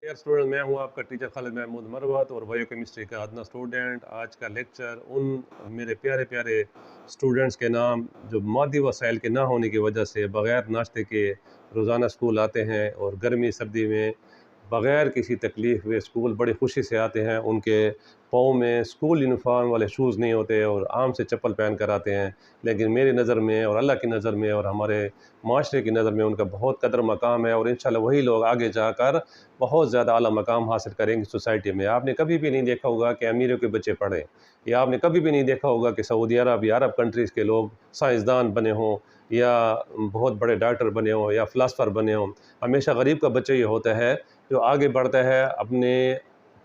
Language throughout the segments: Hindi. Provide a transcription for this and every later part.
डियर स्टूडेंट, मैं हूं आपका टीचर खालिद महमूद मरवत और बायोकेमिस्ट्री का अदना स्टूडेंट। आज का लेक्चर उन मेरे प्यारे प्यारे स्टूडेंट्स के नाम जो मादी वसाइल के ना होने की वजह से बग़ैर नाश्ते के रोज़ाना स्कूल आते हैं और गर्मी सर्दी में बग़ैर किसी तकलीफ़ वे स्कूल बड़ी खुशी से आते हैं। उनके पाँव में स्कूल यूनिफॉर्म वाले शूज़ नहीं होते और आम से चप्पल पहन कर आते हैं, लेकिन मेरी नज़र में और अल्लाह की नज़र में और हमारे माशरे की नज़र में उनका बहुत कदर मकाम है और इंशाल्लाह वही लोग आगे जाकर बहुत ज़्यादा आला मकाम हासिल करेंगे सोसाइटी में। आपने कभी भी नहीं देखा होगा कि अमीरों के बच्चे पढ़ें, या आपने कभी भी नहीं देखा होगा कि सऊदी अरब या अरब कंट्रीज़ के लोग साइंसदान बने हों या बहुत बड़े डॉक्टर बने हों या फ़िलासफ़र बने हों। हमेशा गरीब का बच्चा ये होता है जो आगे बढ़ता है अपने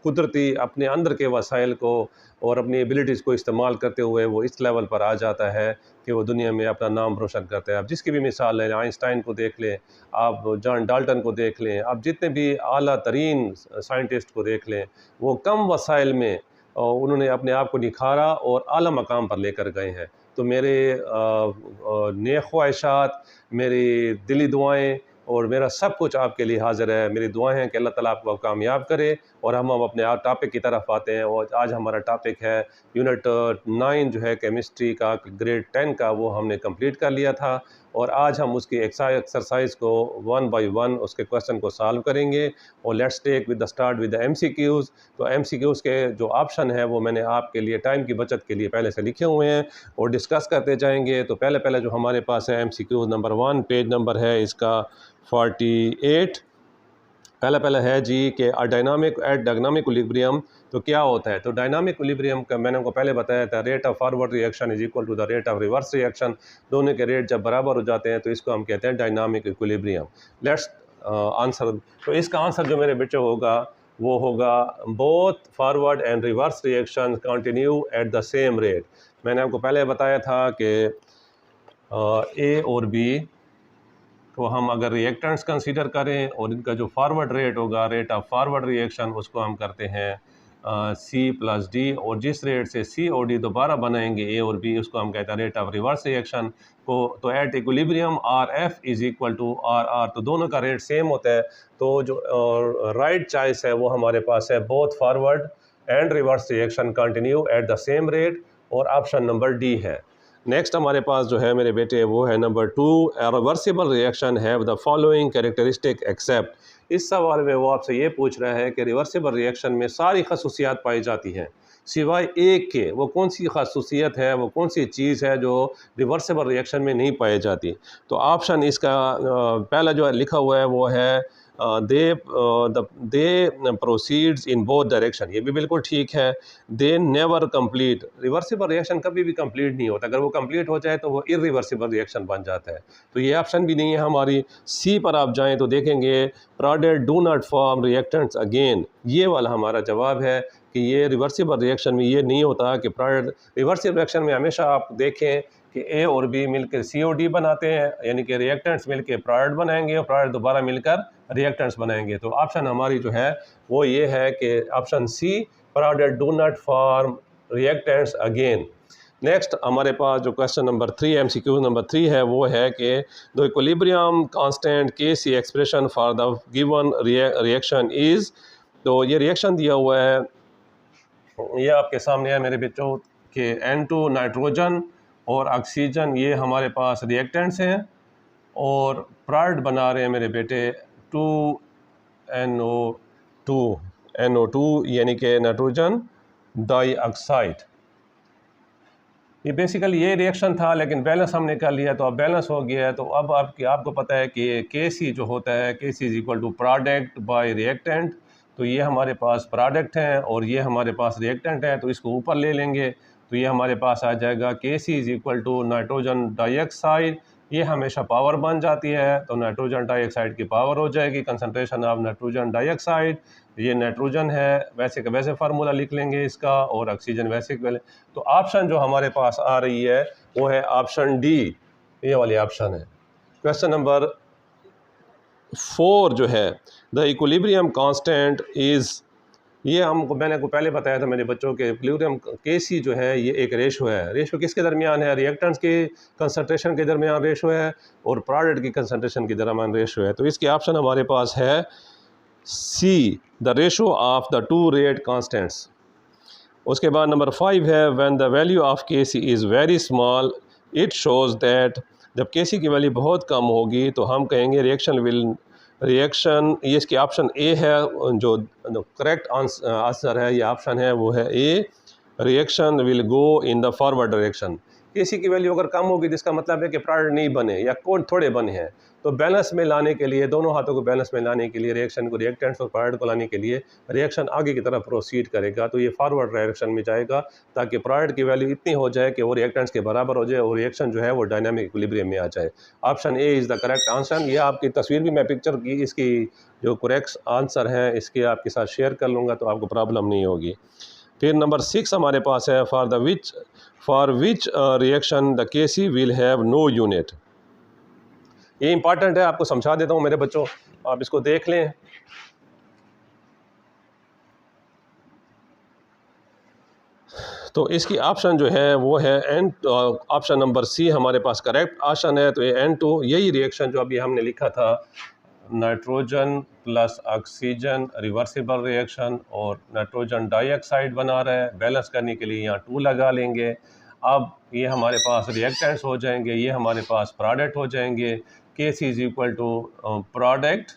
कुदरती अपने अंदर के वसाइल को और अपनी एबिलिटीज़ को इस्तेमाल करते हुए वो इस लेवल पर आ जाता है कि वो दुनिया में अपना नाम रोशन करता है। आप जिसकी भी मिसाल लें, आइंस्टाइन को देख लें, आप जॉन डाल्टन को देख लें, आप जितने भी आला तरीन साइंटिस्ट को देख लें, वो कम वसाइल में उन्होंने अपने आप को निखारा और आला मकाम पर लेकर गए हैं। तो मेरे नेक ख्वाहिशात, मेरी दिली दुआएं और मेरा सब कुछ आपके लिए हाज़िर है। मेरी दुआएं हैं कि अल्लाह ताला आपको कामयाब करे। और हम अपने आप टॉपिक की तरफ आते हैं और आज हमारा टॉपिक है यूनिट 9 जो है केमिस्ट्री का, ग्रेड 10 का, वो हमने कंप्लीट कर लिया था और आज हम उसकी एक्सरसाइज को वन बाय वन उसके क्वेश्चन को सॉल्व करेंगे। और let's take with the start with the MCQs. तो एमसीक्यूज़ के जो ऑप्शन है वो मैंने आपके लिए टाइम की बचत के लिए पहले से लिखे हुए हैं और डिस्कस करते जाएंगे। तो पहले पहले जो हमारे पास है एमसीक्यूज़ नंबर 1, पेज नंबर है इसका 48। पहला है जी कि डायनामिक एट डायनामिक इक्विलिब्रियम तो क्या होता है। तो डायनामिक इक्विलिब्रियम का मैंने आपको पहले बताया था, rate of forward reaction is equal to the rate of reverse reaction. दोनों के रेट जब बराबर हो जाते हैं तो इसको हम कहते हैं डायनामिक इक्विलिब्रियम। Let's answer. तो इसका आंसर जो मेरे बच्चों होगा वो होगा both forward and reverse reaction continue at the same rate. मैंने आपको पहले बताया था कि ए और बी, तो हम अगर रिएक्टेंट्स कंसीडर करें और इनका जो फॉरवर्ड रेट होगा, रेट ऑफ फॉरवर्ड रिएक्शन, उसको हम करते हैं सी प्लस डी, और जिस रेट से सी और डी दोबारा बनाएंगे ए और बी, उसको हम कहते हैं रेट ऑफ रिवर्स रिएक्शन को। तो at equilibrium R F is equal to R R, तो दोनों का रेट सेम होता है। तो जो राइट चॉइस है वो हमारे पास है both forward and reverse reaction continue at the same rate, और ऑप्शन नंबर डी है। नेक्स्ट हमारे पास जो है मेरे बेटे वो है number 2, reversible reaction have the following characteristic except. इस सवाल में वो आपसे ये पूछ रहा है कि रिवर्सिबल रिएक्शन में सारी खसूसियात पाई जाती हैं सिवाय एक के। वो कौन सी खसूसियत है, वो कौन सी चीज़ है जो रिवर्सिबल रिएक्शन में नहीं पाई जाती। तो ऑप्शन इसका पहला जो लिखा हुआ है वो है दे प्रोसीड्स इन बोथ डायरेक्शन। ये भी बिल्कुल ठीक है। They never complete, reversible reaction कभी भी कंप्लीट नहीं होता। अगर वो कंप्लीट हो जाए तो वो इरिवर्सिबल रिएक्शन बन जाता है। तो ये ऑप्शन भी नहीं है हमारी। सी पर आप जाएं तो देखेंगे product do not form reactants again, ये वाला हमारा जवाब है कि ये रिवर्सिबल रिएक्शन में ये नहीं होता कि प्रोडक्ट। रिवर्सिबल रिएक्शन में हमेशा आप देखें कि ए और बी मिलकर सी और डी बनाते हैं, यानी कि रिएक्टेंट्स मिलकर प्रोडक्ट बनाएंगे और प्रोडक्ट दोबारा मिलकर रिएक्टेंट्स बनाएंगे। तो ऑप्शन हमारी जो है वो ये है कि option C, product do not form reactants again. Next हमारे पास जो क्वेश्चन नंबर 3, एमसीक्यू नंबर 3 है, वो है कि the equilibrium constant K C expression for the given reaction is. तो ये रिएक्शन दिया हुआ है, ये आपके सामने है मेरे बच्चों के N2 नाइट्रोजन और ऑक्सीजन, ये हमारे पास रिएक्टेंट्स हैं और प्रोडक्ट बना रहे हैं मेरे बेटे 2NO2 यानी कि नाइट्रोजन डाइऑक्साइड। ये बेसिकली ये रिएक्शन था, लेकिन बैलेंस हमने कर लिया तो अब बैलेंस हो गया है। तो अब आपको पता है कि Kc जो होता है, Kc is equal to product by reactant. तो ये हमारे पास प्रोडक्ट हैं और ये हमारे पास रिएक्टेंट है, तो इसको ऊपर ले लेंगे तो ये हमारे पास आ जाएगा Kc is equal to nitrogen dioxide. ये हमेशा पावर बन जाती है, तो नाइट्रोजन डाइऑक्साइड की पावर हो जाएगी कंसनट्रेशन ऑफ नाइट्रोजन डाइऑक्साइड। ये नाइट्रोजन है, वैसे का वैसे फार्मूला लिख लेंगे इसका, और ऑक्सीजन वैसे के। तो ऑप्शन जो हमारे पास आ रही है वो है ऑप्शन डी, ये वाली ऑप्शन है। क्वेश्चन नंबर 4 जो है द इक्विलिब्रियम कांस्टेंट इज़, ये मैंने आपको पहले बताया था मेरे बच्चों के इक्विलिब्रियम Kc जो है ये एक रेशो है। रेशो किसके दरमियान है? रिएक्टेंट्स के कंसनट्रेशन के दरमियान रेशो है और प्रोडक्ट की कंसनट्रेशन के दरमियान रेशो है। तो इसके ऑप्शन हमारे पास है see the ratio of the two rate constants. उसके बाद नंबर 5 है when the value of K C is very small it shows that, जब के सी की वैल्यू बहुत कम होगी तो हम कहेंगे रिएक्शन, ये इसकी ऑप्शन ए है, जो करेक्ट आंसर है, ये ऑप्शन है वो है A, reaction will go in the forward direction. K C की वैल्यू अगर कम होगी तो इसका मतलब है कि प्रोडक्ट नहीं बने या कोड थोड़े बने हैं। तो बैलेंस में लाने के लिए, दोनों हाथों को बैलेंस में लाने के लिए, रिएक्शन को, रिएक्टेंट्स और प्रोडक्ट को लाने के लिए रिएक्शन आगे की तरफ प्रोसीड करेगा, तो ये फॉरवर्ड डायरेक्शन में जाएगा ताकि प्रोडक्ट की वैल्यू इतनी हो जाए कि वो रिएक्टेंट्स के बराबर हो जाए और रिएक्शन जो है वो डायनामिक इक्विलिब्रियम में आ जाए। Option A is the correct answer. ये आपकी तस्वीर भी मैं पिक्चर की इसकी जो करेक्ट आंसर है इसके आपके साथ शेयर कर लूँगा तो आपको प्रॉब्लम नहीं होगी। फिर नंबर 6 हमारे पास है फॉर विच रिएक्शन द के सी विल हैव नो यूनिट। ये इंपॉर्टेंट है, आपको समझा देता हूँ मेरे बच्चों, आप इसको देख लें। तो इसकी ऑप्शन जो है वो है ऑप्शन नंबर सी हमारे पास करेक्ट ऑप्शन है। तो ये N2, यही रिएक्शन जो अभी हमने लिखा था, nitrogen plus oxygen reversible reaction, और नाइट्रोजन डाइऑक्साइड बना रहा है, बैलेंस करने के लिए यहाँ 2 लगा लेंगे। अब ये हमारे पास रिएक्टेंट्स हो जाएंगे, ये हमारे पास प्रोडक्ट हो जाएंगे। K C is equal to product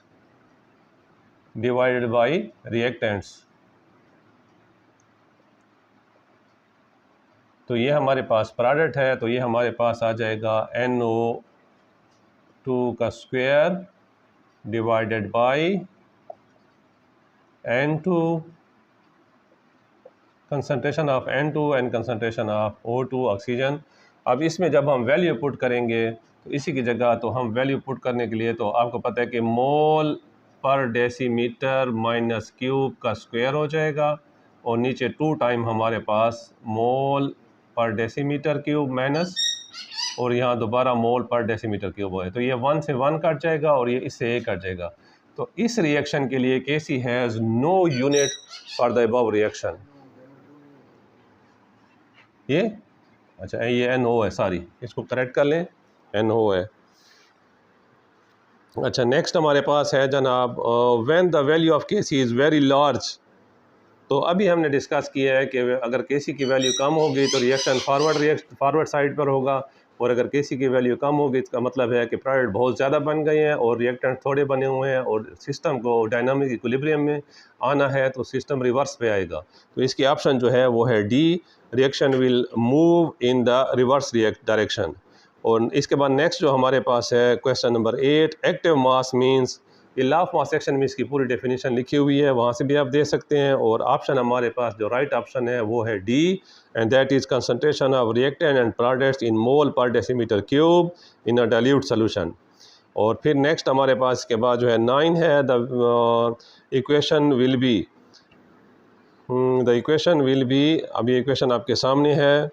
divided by reactants. तो ये हमारे पास प्रोडक्ट है, तो ये हमारे पास आ जाएगा NO2 का square divided by N2, concentration of N2 and concentration of O2 oxygen. अब इसमें जब हम वैल्यू पुट करेंगे तो इसी की जगह तो हम वैल्यू पुट करने के लिए, तो आपको पता है कि मोल पर डेसीमीटर माइनस क्यूब का स्क्वायर हो जाएगा, और नीचे 2 टाइम हमारे पास मोल पर डेसीमीटर क्यूब माइनस, और यहाँ दोबारा मोल पर डेसीमीटर क्यूब है, तो ये 1 से 1 कट जाएगा और ये इससे 1 कट जाएगा। तो इस रिएक्शन के लिए K C has no unit for the above reaction. ये अच्छा, ये NO है, सॉरी, इसको करेक्ट कर लें, NO है। अच्छा, नेक्स्ट हमारे पास है जनाब when the value of K C is very large. तो अभी हमने डिस्कस किया है कि अगर के सी की वैल्यू कम होगी तो रिएक्शन फॉरवर्ड साइड पर होगा, और अगर के सी की वैल्यू कम होगी इसका मतलब है कि प्रोडक्ट बहुत ज़्यादा बन गए हैं और रिएक्टेंट थोड़े बने हुए हैं, और सिस्टम को डायनामिक इक्विलिब्रियम में आना है तो सिस्टम रिवर्स पे आएगा। तो इसकी ऑप्शन जो है वो है D, reaction will move in the reverse direction. और इसके बाद नेक्स्ट जो हमारे पास है question number 8, active mass means. ये लॉ ऑफ मास सेक्शन में इसकी पूरी डेफिनेशन लिखी हुई है, वहाँ से भी आप दे सकते हैं। और ऑप्शन हमारे पास जो राइट ऑप्शन है वो है D, and that is concentration of reactant and products in mole per decimeter cube in a dilute solution. और फिर नेक्स्ट हमारे पास इसके बाद जो है 9 है, द इक्वेशन विल बी, अभी इक्वेशन आपके सामने है,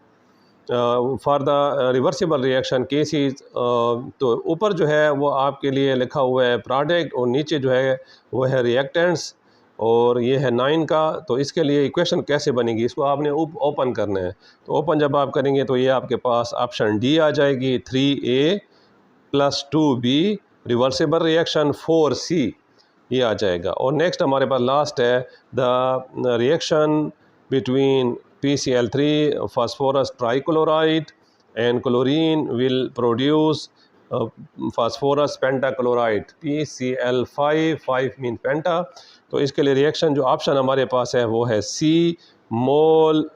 फॉर द रिवर्सिबल रिएक्शन के सी। तो ऊपर जो है वो आपके लिए लिखा हुआ है प्रोडक्ट, और नीचे जो है वो है रिएक्टेंट्स, और ये है 9 का। तो इसके लिए इक्वेशन कैसे बनेगी, इसको आपने ओपन करना है। तो ओपन जब आप करेंगे तो ये आपके पास ऑप्शन डी आ जाएगी, 3A + 2B reversible reaction 4C, ये आ जाएगा। और नेक्स्ट हमारे पास लास्ट है the reaction between PCl3 phosphorus trichloride and chlorine will produce phosphorus pentachloride, PCl5, 5 mean पेंटा। तो इसके लिए रिएक्शन जो ऑप्शन हमारे पास है वो है सी, मोल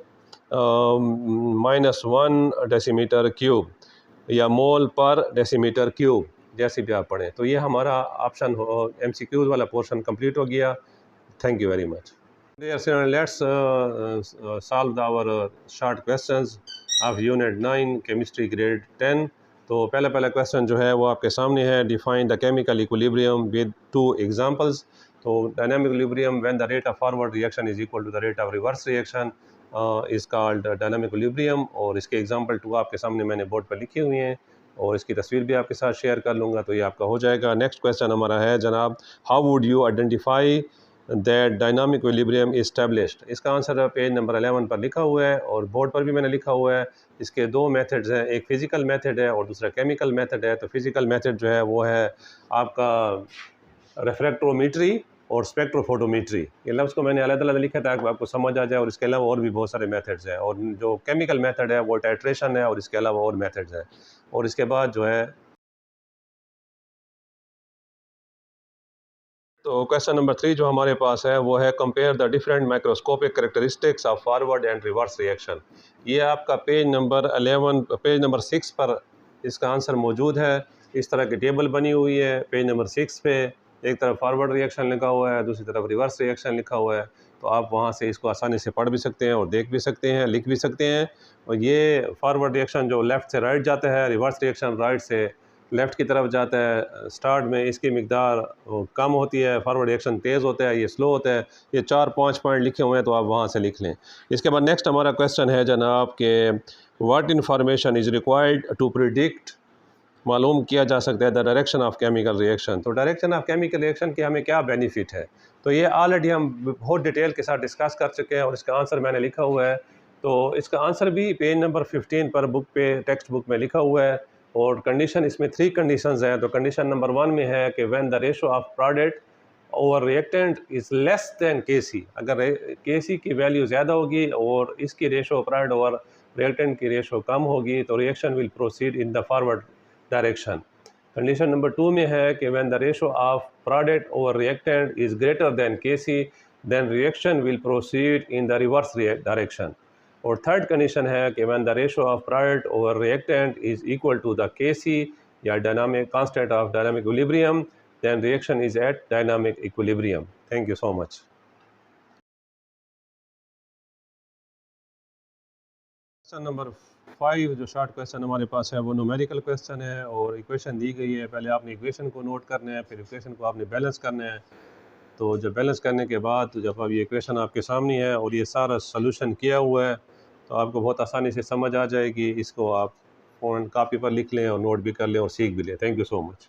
-1 डेसीमीटर क्यूब या मोल पर डेसीमीटर क्यूब, जैसे भी आप पढ़ें। तो ये हमारा ऑप्शन MCQs वाला पोर्शन कंप्लीट हो गया। Thank you very much. Dear students, let's solve our short questions of Unit 9 Chemistry Grade 10। तो पहला क्वेश्चन जो है वो आपके सामने है, define the chemical equilibrium with 2 examples. तो dynamic equilibrium when the rate of forward reaction is equal to the rate of reverse reaction is called dynamic equilibrium. और इसके एग्जांपल 2 आपके सामने मैंने बोर्ड पर लिखी हुई हैं, और इसकी तस्वीर भी आपके साथ शेयर कर लूँगा, तो ये आपका हो जाएगा। नेक्स्ट क्वेश्चन हमारा है जनाब, how would you identify that dynamic equilibrium established. इसका आंसर पेज नंबर 11 पर लिखा हुआ है, और बोर्ड पर भी मैंने लिखा हुआ है। इसके 2 मेथड्स हैं, एक फ़िज़िकल मेथड है और दूसरा केमिकल मेथड है। तो फ़िज़िकल मेथड जो है वो है आपका रिफ्रैक्टोमीट्री, और स्पेक्ट्रोफोटोमेट्री। ये लफ्ज़ को मैंने अलग-अलग लिखा था कि आपको समझ आ जाए, और इसके अलावा और भी बहुत सारे मेथड्स हैं, और जो केमिकल मेथड है वो टाइट्रेशन है, और इसके अलावा और मेथड्स हैं। और इसके बाद जो है, तो क्वेश्चन नंबर 3 जो हमारे पास है वो है compare the different microscopic characteristics of forward and reverse reaction. ये आपका पेज नंबर 11, पेज नंबर 6 पर इसका आंसर मौजूद है। इस तरह की टेबल बनी हुई है पेज नंबर 6 पे। एक तरफ फॉरवर्ड रिएक्शन लिखा हुआ है, दूसरी तरफ रिवर्स रिएक्शन लिखा हुआ है। तो आप वहाँ से इसको आसानी से पढ़ भी सकते हैं और देख भी सकते हैं, लिख भी सकते हैं। और ये फॉरवर्ड रिएक्शन जो लेफ़्ट से राइट जाता है, रिवर्स रिएक्शन राइट से लेफ़्ट की तरफ जाता है। स्टार्ट में इसकी मिकदार कम होती है, फॉरवर्ड रिएक्शन तेज़ होता है, ये स्लो होता है। ये 4-5 पॉइंट लिखे हुए हैं, तो आप वहाँ से लिख लें। इसके बाद नेक्स्ट हमारा क्वेश्चन है जनाब के what information is required to predict, मालूम किया जा सकता है the direction of chemical reaction. तो डायरेक्शन ऑफ केमिकल रिएक्शन के हमें क्या बेनिफिट है, तो ये ऑलरेडी हम बहुत डिटेल के साथ डिस्कस कर चुके हैं, और इसका आंसर मैंने लिखा हुआ है। तो इसका आंसर भी पेज नंबर 15 पर बुक पे, टेक्स्ट बुक में लिखा हुआ है। और कंडीशन इसमें 3 कंडीशंस हैं। तो कंडीशन नंबर 1 में है कि when the ratio of product over reactant is less than K C, अगर केसी की वैल्यू ज़्यादा होगी और इसकी रेशो प्रोडक्ट ओवर रिएक्टेंट की रेशो कम होगी, तो reaction will proceed in the forward direction. Condition number 2 में है कि when the ratio of product over reactant is greater than K C, then reaction will proceed in the reverse direction. और थर्ड कंडीशन है कि when the ratio of product over reactant is equal to the K C या dynamic constant of dynamic equilibrium, then reaction is at dynamic equilibrium. Thank you so much. Question number 5 जो शॉर्ट क्वेश्चन हमारे पास है वो न्यूमेरिकल क्वेश्चन है, और इक्वेशन दी गई है। पहले आपने इक्वेशन को नोट करना है, फिर इक्वेशन को आपने बैलेंस करना है। तो जब बैलेंस करने के बाद, तो जब अब ये इक्वेशन आपके सामने है और ये सारा सोल्यूशन किया हुआ है, तो आपको बहुत आसानी से समझ आ जाएगी। इसको आप फ़ोन कॉपी पर लिख लें और नोट भी कर लें और सीख भी लें। Thank you so much.